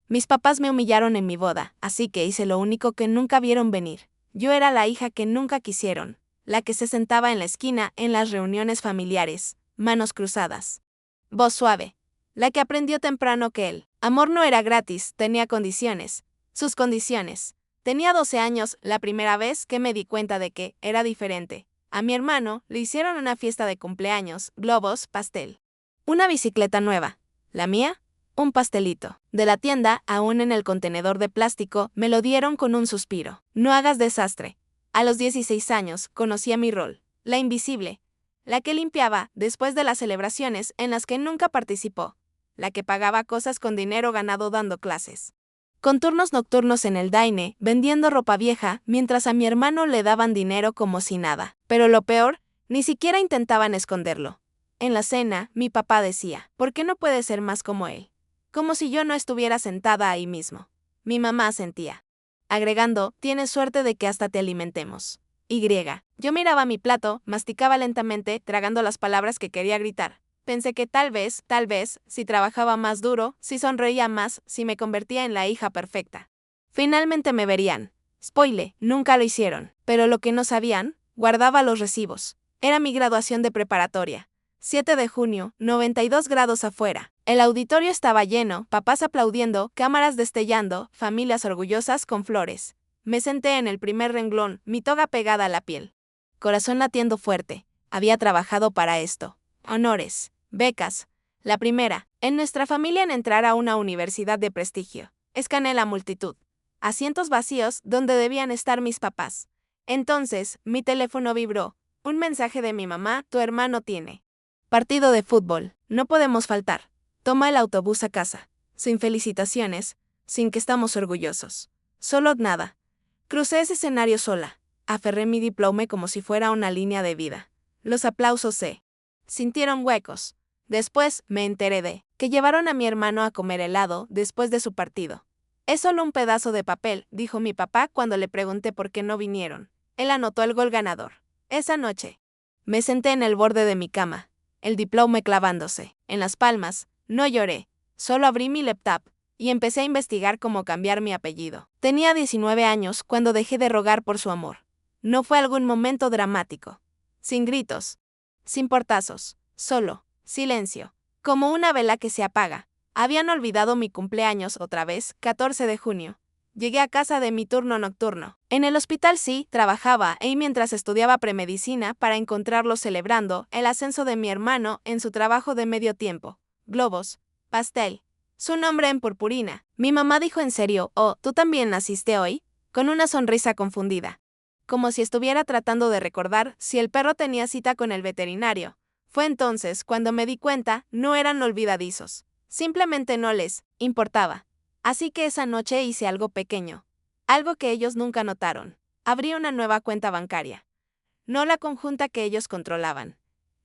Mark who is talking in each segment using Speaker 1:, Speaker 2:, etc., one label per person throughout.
Speaker 1: Mis papás me humillaron en mi boda, así que hice lo único que nunca vieron venir. Yo era la hija que nunca quisieron, la que se sentaba en la esquina en las reuniones familiares, manos cruzadas. Voz suave. La que aprendió temprano que el amor no era gratis, tenía condiciones. Sus condiciones. Tenía 12 años la primera vez que me di cuenta de que era diferente. A mi hermano le hicieron una fiesta de cumpleaños, globos, pastel. Una bicicleta nueva. La mía, un pastelito. De la tienda, aún en el contenedor de plástico, me lo dieron con un suspiro. No hagas desastre. A los 16 años, conocía mi rol. La invisible. La que limpiaba después de las celebraciones en las que nunca participó. La que pagaba cosas con dinero ganado dando clases. Con turnos nocturnos en el Daine, vendiendo ropa vieja, mientras a mi hermano le daban dinero como si nada. Pero lo peor, ni siquiera intentaban esconderlo. En la cena, mi papá decía, ¿por qué no puede ser más como él? Como si yo no estuviera sentada ahí mismo. Mi mamá sentía. Agregando, tienes suerte de que hasta te alimentemos. Yo miraba mi plato, masticaba lentamente, tragando las palabras que quería gritar. Pensé que tal vez, si trabajaba más duro, si sonreía más, si me convertía en la hija perfecta. Finalmente me verían. Spoile, nunca lo hicieron. Pero lo que no sabían, guardaba los recibos. Era mi graduación de preparatoria. 7 de junio, 92 grados afuera. El auditorio estaba lleno, papás aplaudiendo, cámaras destellando, familias orgullosas con flores. Me senté en el primer renglón, mi toga pegada a la piel. Corazón latiendo fuerte. Había trabajado para esto. Honores. Becas. La primera, en nuestra familia en entrar a una universidad de prestigio. Escaneé la multitud. Asientos vacíos donde debían estar mis papás. Entonces, mi teléfono vibró. Un mensaje de mi mamá, tu hermano tiene partido de fútbol. No podemos faltar. Toma el autobús a casa. Sin felicitaciones, sin que estamos orgullosos. Solo nada. Crucé ese escenario sola. Aferré mi diploma como si fuera una línea de vida. Los aplausos se sintieron huecos. Después, me enteré de que llevaron a mi hermano a comer helado después de su partido. Es solo un pedazo de papel, dijo mi papá cuando le pregunté por qué no vinieron. Él anotó el gol ganador. Esa noche, me senté en el borde de mi cama, el diploma clavándose en las palmas. No lloré, solo abrí mi laptop y empecé a investigar cómo cambiar mi apellido. Tenía 19 años cuando dejé de rogar por su amor. No fue algún momento dramático. Sin gritos, sin portazos, solo silencio, como una vela que se apaga. Habían olvidado mi cumpleaños otra vez, 14 de junio. Llegué a casa de mi turno nocturno. En el hospital sí, trabajaba y mientras estudiaba premedicina para encontrarlo celebrando el ascenso de mi hermano en su trabajo de medio tiempo. Globos, pastel, su nombre en purpurina. Mi mamá dijo en serio, oh, ¿tú también naciste hoy? Con una sonrisa confundida. Como si estuviera tratando de recordar si el perro tenía cita con el veterinario. Fue entonces cuando me di cuenta, no eran olvidadizos. Simplemente no les importaba. Así que esa noche hice algo pequeño. Algo que ellos nunca notaron. Abrí una nueva cuenta bancaria. No la conjunta que ellos controlaban.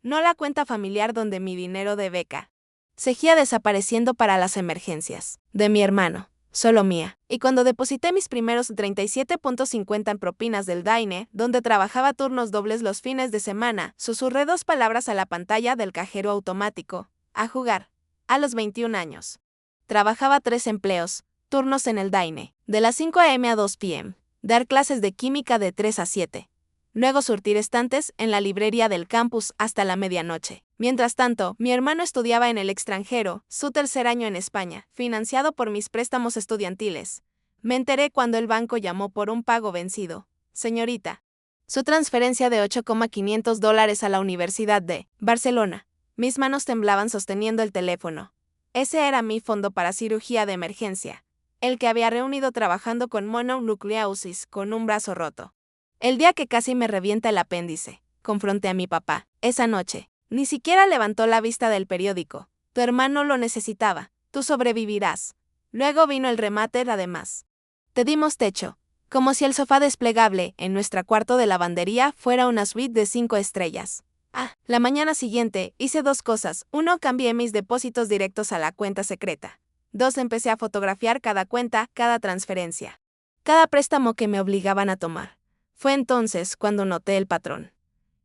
Speaker 1: No la cuenta familiar donde mi dinero de beca seguía desapareciendo para las emergencias. De mi hermano. Solo mía. Y cuando deposité mis primeros 37.50 en propinas del Daine, donde trabajaba turnos dobles los fines de semana, susurré 2 palabras a la pantalla del cajero automático. A jugar. A los 21 años. Trabajaba 3 empleos, turnos en el Daine, de las 5 a.m. a 2 p.m. Dar clases de química de 3 a 7. Luego surtir estantes en la librería del campus hasta la medianoche. Mientras tanto, mi hermano estudiaba en el extranjero, su tercer año en España, financiado por mis préstamos estudiantiles. Me enteré cuando el banco llamó por un pago vencido. Señorita. Su transferencia de $8,500 a la Universidad de Barcelona. Mis manos temblaban sosteniendo el teléfono. Ese era mi fondo para cirugía de emergencia. El que había reunido trabajando con mononucleosis con un brazo roto. El día que casi me revienta el apéndice, confronté a mi papá. Esa noche, ni siquiera levantó la vista del periódico. Tu hermano lo necesitaba, tú sobrevivirás. Luego vino el remate además. Te dimos techo, como si el sofá desplegable en nuestra cuarto de lavandería fuera una suite de 5 estrellas. La mañana siguiente hice 2 cosas. 1, cambié mis depósitos directos a la cuenta secreta. 2, empecé a fotografiar cada cuenta, cada transferencia, cada préstamo que me obligaban a tomar. Fue entonces cuando noté el patrón.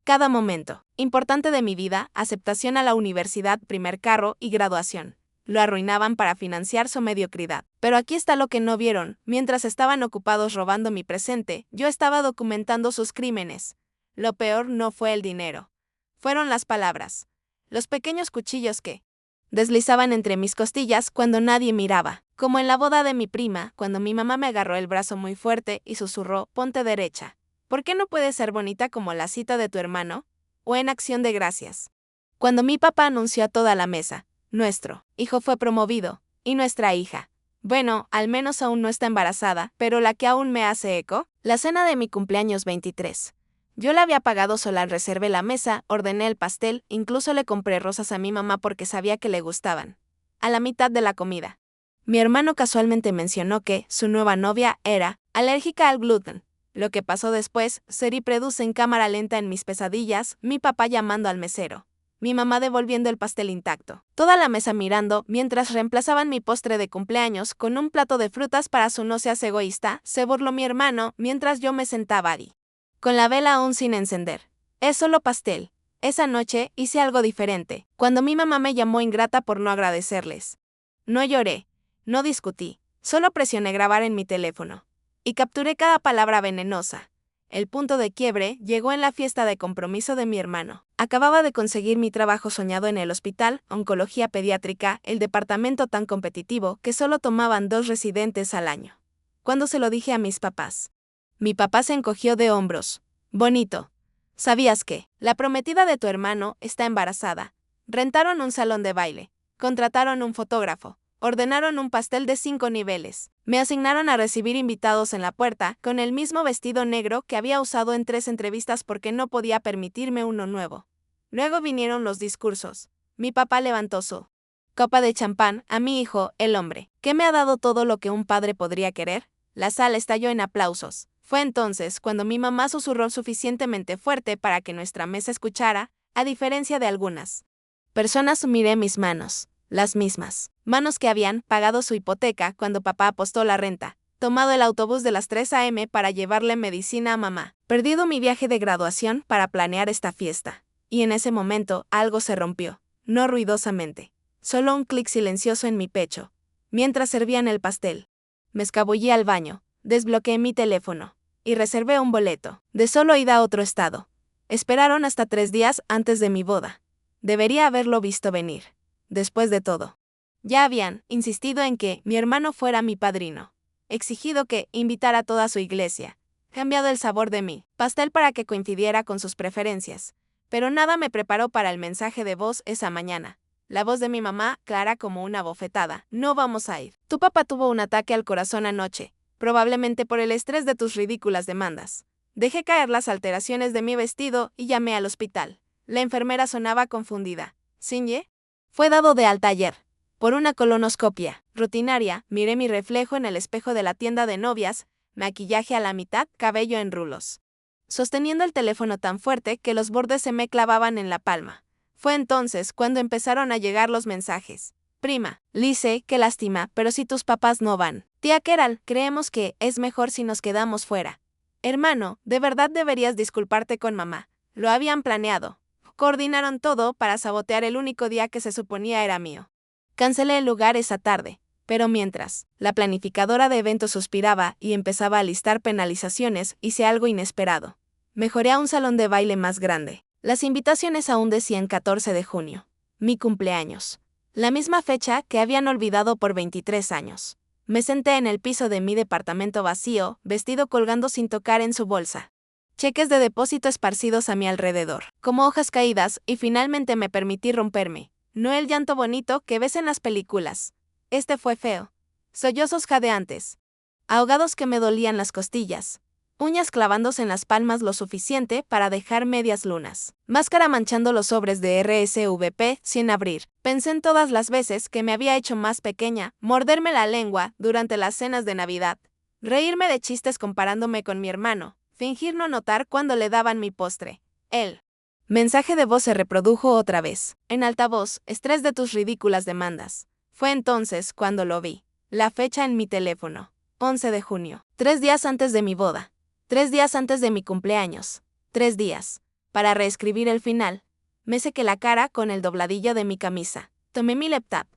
Speaker 1: Cada momento importante de mi vida, aceptación a la universidad, primer carro y graduación. lo arruinaban para financiar su mediocridad. Pero aquí está lo que no vieron: mientras estaban ocupados robando mi presente, yo estaba documentando sus crímenes. Lo peor no fue el dinero. Fueron las palabras. Los pequeños cuchillos que deslizaban entre mis costillas cuando nadie miraba. Como en la boda de mi prima, cuando mi mamá me agarró el brazo muy fuerte y susurró: ponte derecha. ¿Por qué no puedes ser bonita como la cita de tu hermano? O en Acción de Gracias, cuando mi papá anunció a toda la mesa: nuestro hijo fue promovido, y nuestra hija, bueno, al menos aún no está embarazada, pero la que aún me hace eco, la cena de mi cumpleaños 23. Yo la había pagado sola, reservé la mesa, ordené el pastel, incluso le compré rosas a mi mamá porque sabía que le gustaban. A la mitad de la comida, mi hermano casualmente mencionó que su nueva novia era alérgica al gluten. Lo que pasó después se reproduce en cámara lenta en mis pesadillas: mi papá llamando al mesero, mi mamá devolviendo el pastel intacto, toda la mesa mirando mientras reemplazaban mi postre de cumpleaños con un plato de frutas para su no seas egoísta. Se burló mi hermano mientras yo me sentaba ahí, con la vela aún sin encender. Es solo pastel. Esa noche hice algo diferente, cuando mi mamá me llamó ingrata por no agradecerles. No lloré, no discutí, solo presioné grabar en mi teléfono. Y capturé cada palabra venenosa. El punto de quiebre llegó en la fiesta de compromiso de mi hermano. Acababa de conseguir mi trabajo soñado en el hospital, oncología pediátrica, el departamento tan competitivo que solo tomaban 2 residentes al año. Cuando se lo dije a mis papás, mi papá se encogió de hombros. Bonito. ¿Sabías que la prometida de tu hermano está embarazada? Rentaron un salón de baile, contrataron un fotógrafo, ordenaron un pastel de 5 niveles. Me asignaron a recibir invitados en la puerta, con el mismo vestido negro que había usado en 3 entrevistas porque no podía permitirme uno nuevo. Luego vinieron los discursos. Mi papá levantó su copa de champán a mi hijo, el hombre, que me ha dado todo lo que un padre podría querer. La sala estalló en aplausos. Fue entonces cuando mi mamá susurró suficientemente fuerte para que nuestra mesa escuchara, a diferencia de algunas personas. Miré mis manos. Las mismas manos que habían pagado su hipoteca cuando papá apostó la renta, tomado el autobús de las 3 a.m. para llevarle medicina a mamá, perdido mi viaje de graduación para planear esta fiesta. Y en ese momento algo se rompió, no ruidosamente, solo un clic silencioso en mi pecho. Mientras servían el pastel, me escabullí al baño, desbloqueé mi teléfono y reservé un boleto de solo ida a otro estado. Esperaron hasta 3 días antes de mi boda. Debería haberlo visto venir. Después de todo, ya habían insistido en que mi hermano fuera mi padrino, exigido que invitara a toda su iglesia, cambiado el sabor de mi pastel para que coincidiera con sus preferencias, pero nada me preparó para el mensaje de voz esa mañana. La voz de mi mamá, clara como una bofetada: no vamos a ir. Tu papá tuvo un ataque al corazón anoche, probablemente por el estrés de tus ridículas demandas. Dejé caer las alteraciones de mi vestido y llamé al hospital. La enfermera sonaba confundida. ¿Sinye? Fue dado de alta ayer. Por una colonoscopia rutinaria. Miré mi reflejo en el espejo de la tienda de novias, maquillaje a la mitad, cabello en rulos, sosteniendo el teléfono tan fuerte que los bordes se me clavaban en la palma. Fue entonces cuando empezaron a llegar los mensajes. Prima, Lise, qué lástima, pero si tus papás no van. Tía Keral, creemos que es mejor si nos quedamos fuera. Hermano, de verdad deberías disculparte con mamá. Lo habían planeado. Coordinaron todo para sabotear el único día que se suponía era mío. Cancelé el lugar esa tarde, pero mientras la planificadora de eventos suspiraba y empezaba a listar penalizaciones, hice algo inesperado. Mejoré a un salón de baile más grande. Las invitaciones aún decían 14 de junio, mi cumpleaños, la misma fecha que habían olvidado por 23 años. Me senté en el piso de mi departamento vacío, vestido colgando sin tocar en su bolsa. Cheques de depósito esparcidos a mi alrededor, como hojas caídas, y finalmente me permití romperme. No el llanto bonito que ves en las películas. Este fue feo. Sollozos jadeantes, ahogados que me dolían las costillas, uñas clavándose en las palmas lo suficiente para dejar medias lunas, máscara manchando los sobres de RSVP sin abrir. Pensé en todas las veces que me había hecho más pequeña, morderme la lengua durante las cenas de Navidad, reírme de chistes comparándome con mi hermano, fingir no notar cuando le daban mi postre. El mensaje de voz se reprodujo otra vez, en altavoz: estrés de tus ridículas demandas. Fue entonces cuando lo vi. La fecha en mi teléfono: 11 de junio. 3 días antes de mi boda. 3 días antes de mi cumpleaños. 3 días. Para reescribir el final. Me sequé la cara con el dobladillo de mi camisa. Tomé mi laptop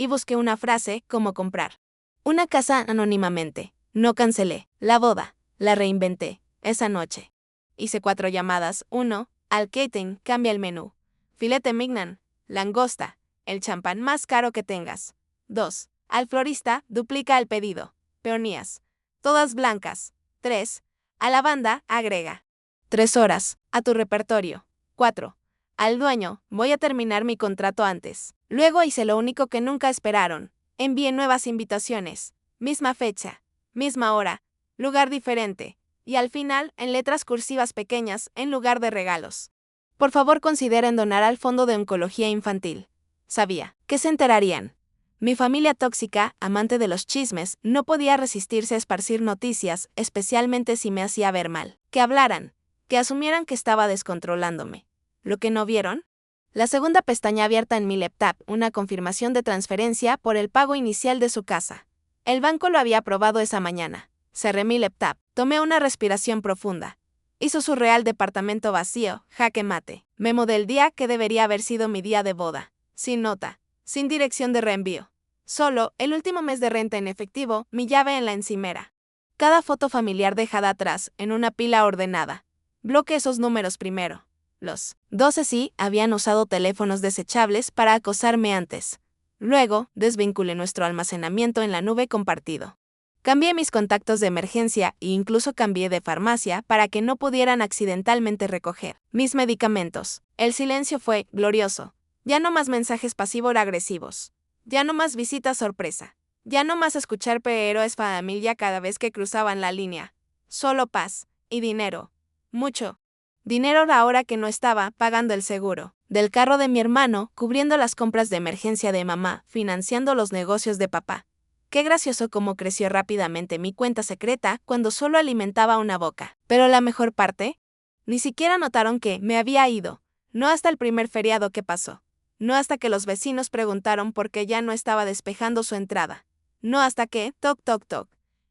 Speaker 1: y busqué una frase como comprar una casa anónimamente. No cancelé la boda, la reinventé esa noche. Hice 4 llamadas. 1. Al catering, cambia el menú. Filete mignon, langosta, el champán más caro que tengas. 2. Al florista, duplica el pedido. Peonías, todas blancas. 3. A la banda, agrega 3 horas a tu repertorio. 4. Al dueño, voy a terminar mi contrato antes. Luego hice lo único que nunca esperaron. Envié nuevas invitaciones. Misma fecha, misma hora, lugar diferente. Y al final, en letras cursivas pequeñas, en lugar de regalos. Por favor, consideren donar al Fondo de Oncología Infantil. Sabía que se enterarían. Mi familia tóxica, amante de los chismes, no podía resistirse a esparcir noticias, especialmente si me hacía ver mal. Que hablaran, que asumieran que estaba descontrolándome. ¿Lo que no vieron? La segunda pestaña abierta en mi laptop, una confirmación de transferencia por el pago inicial de su casa. El banco lo había aprobado esa mañana. Cerré mi laptop, tomé una respiración profunda. Hizo su real departamento vacío, jaque mate. Memo del día que debería haber sido mi día de boda. Sin nota, sin dirección de reenvío. Solo, el último mes de renta en efectivo, mi llave en la encimera. Cada foto familiar dejada atrás, en una pila ordenada. Bloqueé esos números primero. Los 12 sí habían usado teléfonos desechables para acosarme antes. Luego, desvinculé nuestro almacenamiento en la nube compartido. Cambié mis contactos de emergencia e incluso cambié de farmacia para que no pudieran accidentalmente recoger mis medicamentos. El silencio fue glorioso. Ya no más mensajes pasivo-agresivos. Ya no más visitas sorpresa. Ya no más escuchar héroes familia cada vez que cruzaban la línea. Solo paz y dinero. Mucho dinero ahora que no estaba pagando el seguro del carro de mi hermano, cubriendo las compras de emergencia de mamá, financiando los negocios de papá. Qué gracioso cómo creció rápidamente mi cuenta secreta cuando solo alimentaba una boca. Pero la mejor parte, ni siquiera notaron que me había ido. No hasta el primer feriado que pasó. No hasta que los vecinos preguntaron por qué ya no estaba despejando su entrada. No hasta que, toc toc toc,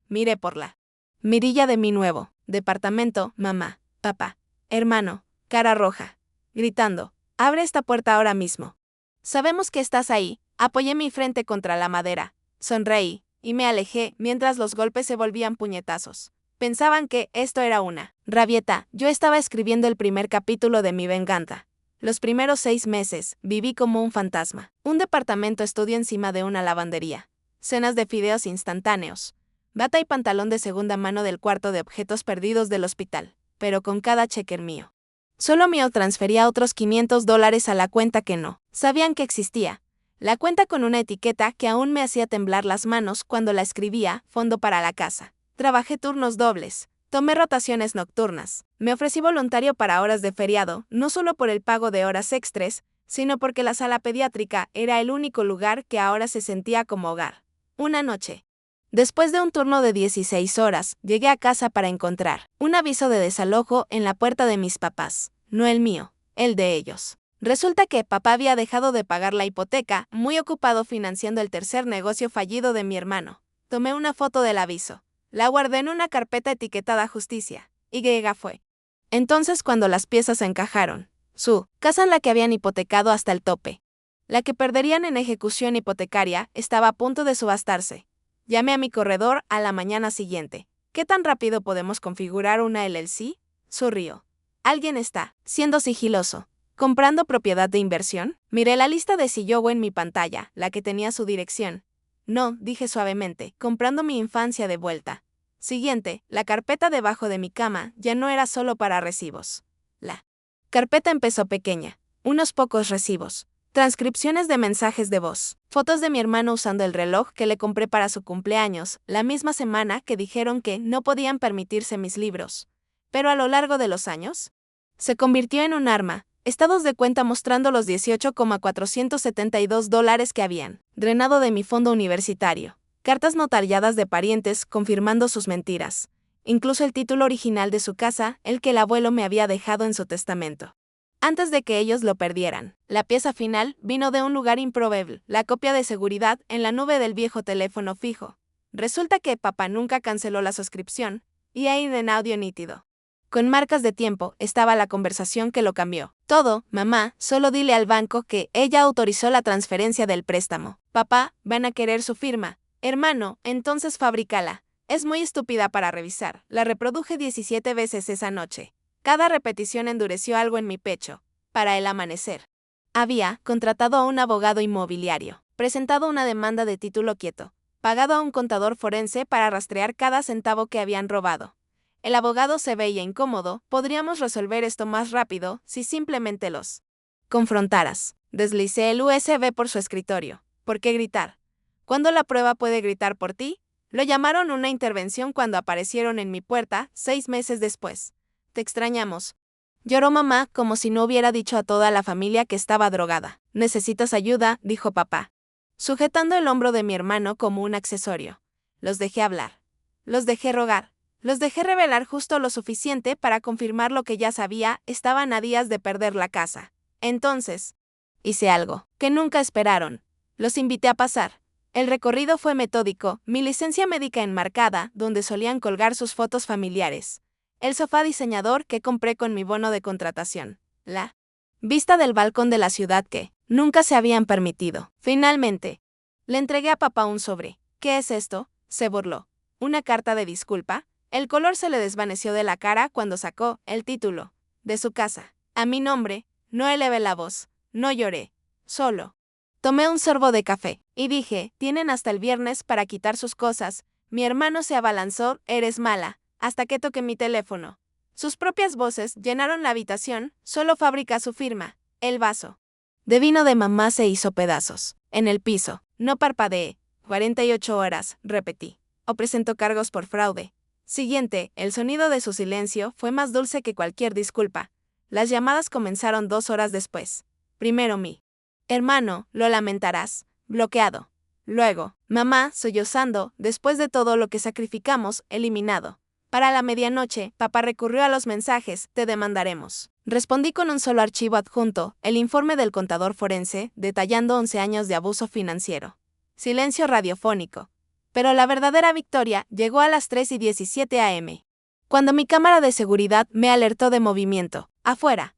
Speaker 1: miré por la mirilla de mi nuevo departamento, mamá, papá, hermano, cara roja, gritando, abre esta puerta ahora mismo. Sabemos que estás ahí. Apoyé mi frente contra la madera, sonreí, y me alejé mientras los golpes se volvían puñetazos. Pensaban que esto era una rabieta. Yo estaba escribiendo el primer capítulo de mi venganza. Los primeros 6 meses, viví como un fantasma. Un departamento estudio encima de una lavandería. Cenas de fideos instantáneos. Bata y pantalón de segunda mano del cuarto de objetos perdidos del hospital. Pero con cada cheque mío. Solo mío transfería otros $500 a la cuenta que no sabían que existía. La cuenta con una etiqueta que aún me hacía temblar las manos cuando la escribía, fondo para la casa. Trabajé turnos dobles. Tomé rotaciones nocturnas. Me ofrecí voluntario para horas de feriado, no solo por el pago de horas extras, sino porque la sala pediátrica era el único lugar que ahora se sentía como hogar. Una noche, después de un turno de 16 horas, llegué a casa para encontrar un aviso de desalojo en la puerta de mis papás. No el mío, el de ellos. Resulta que papá había dejado de pagar la hipoteca, muy ocupado financiando el tercer negocio fallido de mi hermano. Tomé una foto del aviso. La guardé en una carpeta etiquetada Justicia. Y fue. Entonces cuando las piezas encajaron. Su casa en la que habían hipotecado hasta el tope. La que perderían en ejecución hipotecaria estaba a punto de subastarse. Llamé a mi corredor a la mañana siguiente. ¿Qué tan rápido podemos configurar una LLC? Sonrió. Alguien está siendo sigiloso. ¿Comprando propiedad de inversión? Miré la lista de CEO en mi pantalla, la que tenía su dirección. No, dije suavemente, comprando mi infancia de vuelta. Siguiente, la carpeta debajo de mi cama ya no era solo para recibos. La carpeta empezó pequeña, unos pocos recibos, transcripciones de mensajes de voz, fotos de mi hermano usando el reloj que le compré para su cumpleaños, la misma semana que dijeron que no podían permitirse mis libros. Pero a lo largo de los años, se convirtió en un arma. Estados de cuenta mostrando los $18,472 que habían drenado de mi fondo universitario. Cartas notariadas de parientes confirmando sus mentiras. Incluso el título original de su casa, el que el abuelo me había dejado en su testamento. Antes de que ellos lo perdieran, la pieza final vino de un lugar improbable, la copia de seguridad en la nube del viejo teléfono fijo. Resulta que papá nunca canceló la suscripción, y ahí en audio nítido. Con marcas de tiempo estaba la conversación que lo cambió. Todo, mamá, solo dile al banco que ella autorizó la transferencia del préstamo. Papá, van a querer su firma. Hermano, entonces fabrícala. Es muy estúpida para revisar. La reproduje 17 veces esa noche. Cada repetición endureció algo en mi pecho. Para el amanecer. Había contratado a un abogado inmobiliario, presentado una demanda de título quieto, pagado a un contador forense para rastrear cada centavo que habían robado. El abogado se veía incómodo. Podríamos resolver esto más rápido si simplemente los confrontaras. Deslicé el USB por su escritorio. ¿Por qué gritar? ¿Cuándo la prueba puede gritar por ti? Lo llamaron una intervención cuando aparecieron en mi puerta 6 meses después. Te extrañamos. Lloró mamá como si no hubiera dicho a toda la familia que estaba drogada. ¿Necesitas ayuda?, dijo papá, sujetando el hombro de mi hermano como un accesorio. Los dejé hablar. Los dejé rogar. Los dejé revelar justo lo suficiente para confirmar lo que ya sabía. Estaban a días de perder la casa. Entonces, hice algo que nunca esperaron. Los invité a pasar. El recorrido fue metódico, mi licencia médica enmarcada, donde solían colgar sus fotos familiares. El sofá diseñador que compré con mi bono de contratación. La vista del balcón de la ciudad que nunca se habían permitido. Finalmente, le entregué a papá un sobre. ¿Qué es esto?, se burló. ¿Una carta de disculpa? El color se le desvaneció de la cara cuando sacó el título de su casa. A mi nombre, no elevé la voz, no lloré, solo tomé un sorbo de café y dije, tienen hasta el viernes para quitar sus cosas. Mi hermano se abalanzó, eres mala, hasta que toqué mi teléfono. Sus propias voces llenaron la habitación, solo fabrica su firma. El vaso de vino de mamá se hizo pedazos. En el piso, no parpadeé. 48 horas, repetí. O presentó cargos por fraude. Siguiente, el sonido de su silencio fue más dulce que cualquier disculpa. Las llamadas comenzaron 2 horas después. Primero mi hermano, lo lamentarás, bloqueado. Luego, mamá, sollozando, después de todo lo que sacrificamos, eliminado. Para la medianoche, papá recurrió a los mensajes, te demandaremos. Respondí con un solo archivo adjunto, el informe del contador forense, detallando 11 años de abuso financiero. Silencio radiofónico. Pero la verdadera victoria llegó a las 3:17 am. Cuando mi cámara de seguridad me alertó de movimiento. Afuera.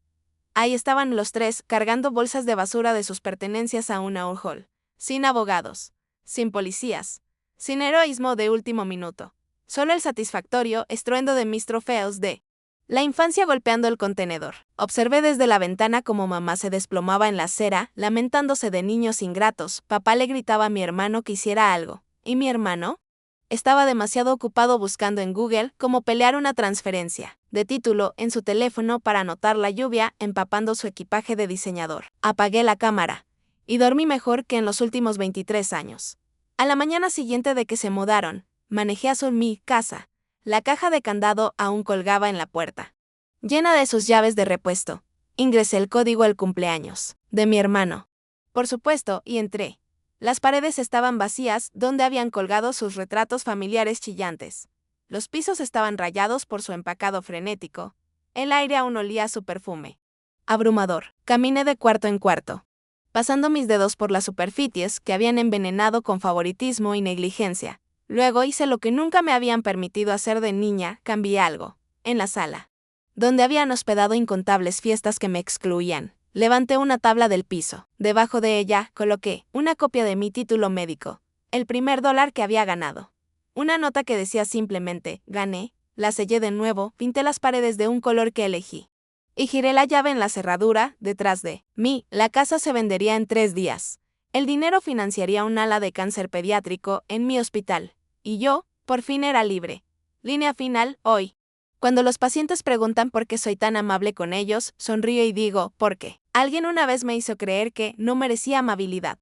Speaker 1: Ahí estaban los tres, cargando bolsas de basura de sus pertenencias a una U-Haul. Sin abogados. Sin policías. Sin heroísmo de último minuto. Solo el satisfactorio estruendo de mis trofeos de la infancia golpeando el contenedor. Observé desde la ventana cómo mamá se desplomaba en la acera, lamentándose de niños ingratos. Papá le gritaba a mi hermano que hiciera algo. ¿Y mi hermano? Estaba demasiado ocupado buscando en Google cómo pelear una transferencia de título en su teléfono para anotar la lluvia, empapando su equipaje de diseñador. Apagué la cámara y dormí mejor que en los últimos 23 años. A la mañana siguiente de que se mudaron, manejé a mi casa. La caja de candado aún colgaba en la puerta, llena de sus llaves de repuesto. Ingresé el código al cumpleaños de mi hermano, por supuesto, y entré. Las paredes estaban vacías, donde habían colgado sus retratos familiares chillantes. Los pisos estaban rayados por su empacado frenético. El aire aún olía a su perfume abrumador. Caminé de cuarto en cuarto, pasando mis dedos por las superficies que habían envenenado con favoritismo y negligencia. Luego hice lo que nunca me habían permitido hacer de niña, cambié algo. En la sala, donde habían hospedado incontables fiestas que me excluían. Levanté una tabla del piso. Debajo de ella, coloqué una copia de mi título médico, el primer dólar que había ganado. Una nota que decía simplemente, gané, la sellé de nuevo, pinté las paredes de un color que elegí. Y giré la llave en la cerradura, detrás de mí. La casa se vendería en 3 días. El dinero financiaría un ala de cáncer pediátrico en mi hospital. Y yo, por fin era libre. Línea final, hoy. Cuando los pacientes preguntan por qué soy tan amable con ellos, sonrío y digo, ¿por qué? Alguien una vez me hizo creer que no merecía amabilidad.